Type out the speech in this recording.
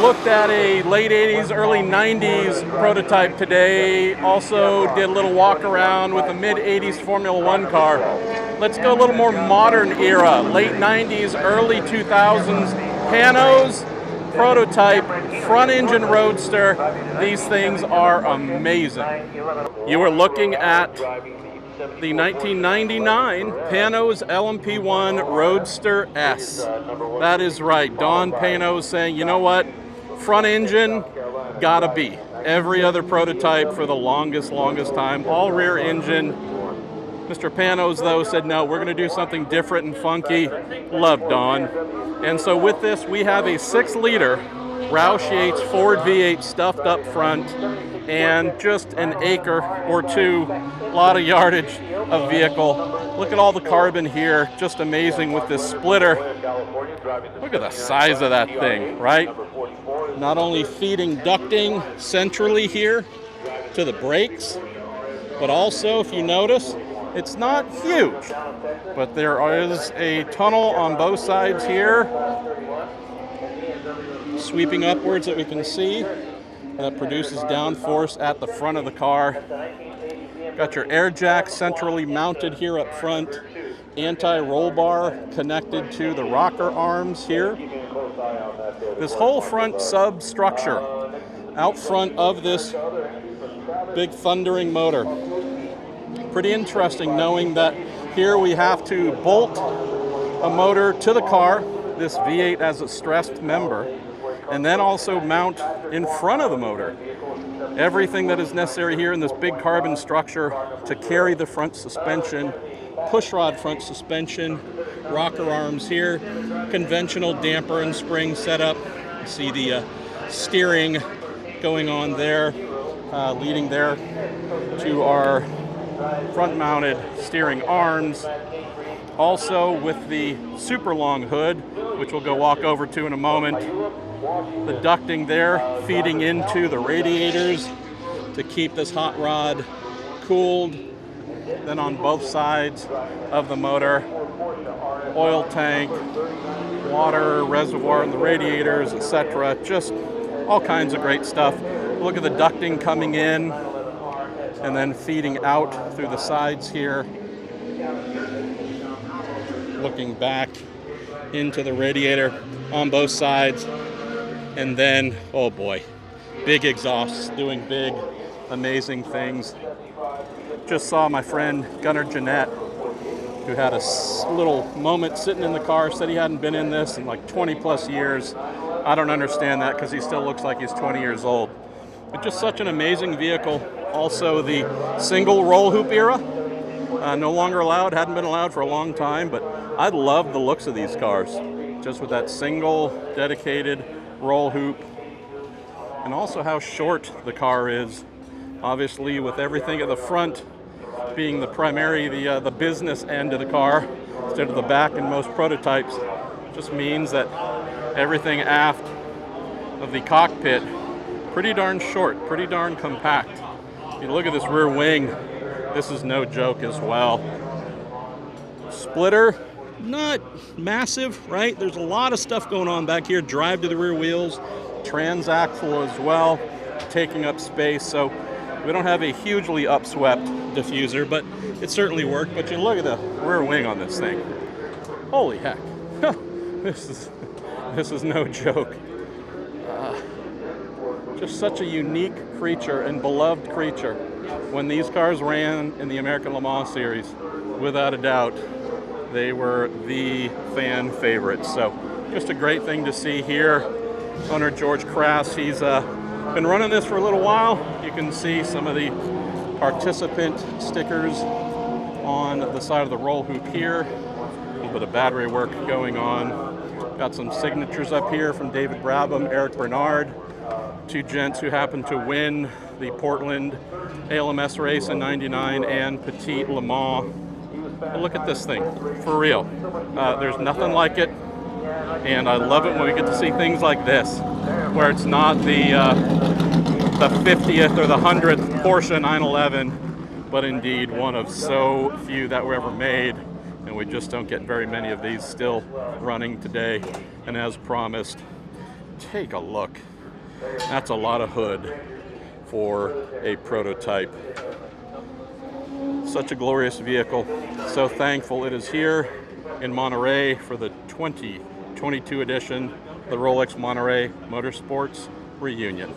looked at a late 80s, early 90s prototype today. Also did a little walk around with a mid 80s Formula One car. Let's go a little more modern era, late 90s, early 2000s. Panoz prototype, front engine Roadster. These things are amazing. You are looking at the 1999 Panoz LMP-1 Roadster S. That is right, Don Panoz saying, you know what, front engine, gotta be. Every other prototype for the longest time, all rear engine. Mr. Panoz, though, said, no, we're gonna do something different and funky. Love Don. And so with this, we have a 6-liter Roush Yates Ford V8 stuffed up front, and just an acre or two, a lot of yardage of vehicle. Look at all the carbon here, just amazing with this splitter. Look at the size of that thing, right? Not only feeding ducting centrally here to the brakes, but also, if you notice, it's not huge, but there is a tunnel on both sides here, sweeping upwards that we can see. That produces downforce at the front of the car. Got your air jack centrally mounted here up front. Anti-roll bar connected to the rocker arms here. This whole front substructure out front of this big thundering motor. Pretty interesting knowing that here we have to bolt a motor to the car, this V8 as a stressed member, and then also mount in front of the motor. Everything that is necessary here in this big carbon structure to carry the front suspension, pushrod front suspension, rocker arms here, conventional damper and spring setup. You see the steering going on there, leading there to our front-mounted steering arms. Also with the super long hood, which we'll go walk over to in a moment. The ducting there feeding into the radiators to keep this hot rod cooled. Then on both sides of the motor, oil tank, water reservoir in the radiators, etc. Just all kinds of great stuff. Look at the ducting coming in and then feeding out through the sides here. Looking back into the radiator on both sides. And then, oh boy, big exhausts doing big, amazing things. Just saw my friend Gunnar Jeanette, who had a little moment sitting in the car, said he hadn't been in this in like 20 plus years. I don't understand that because he still looks like he's 20 years old. But just such an amazing vehicle. Also the single roll hoop era, no longer allowed, hadn't been allowed for a long time, but I love the looks of these cars. Just with that single dedicated roll hoop, and also how short the car is. Obviously with everything at the front being the primary, the business end of the car instead of the back in most prototypes, just means that everything aft of the cockpit pretty darn short, pretty darn compact. You look at this rear wing, this is no joke as well. Splitter, not massive, right? There's a lot of stuff going on back here. Drive to the rear wheels, transaxle as well, taking up space. So we don't have a hugely upswept diffuser, but it certainly worked. But you look at the rear wing on this thing. Holy heck. This is no joke. Just such a unique creature and beloved creature. When these cars ran in the American Le Mans series, without a doubt, they were the fan favorites. So just a great thing to see here. Owner George Crass, he's been running this for a little while. You can see some of the participant stickers on the side of the roll hoop here. A little bit of battery work going on. Got some signatures up here from David Brabham, Eric Bernard, two gents who happened to win the Portland ALMS race in '99 and Petit Le Mans. But look at this thing, for real. There's nothing like it, and I love it when we get to see things like this, where it's not the 50th or the 100th Porsche 911, but indeed one of so few that were ever made, and we just don't get very many of these still running today. And as promised, take a look. That's a lot of hood for a prototype. Such a glorious vehicle. So thankful it is here in Monterey for the 2022 edition, the Rolex Monterey Motorsports Reunion.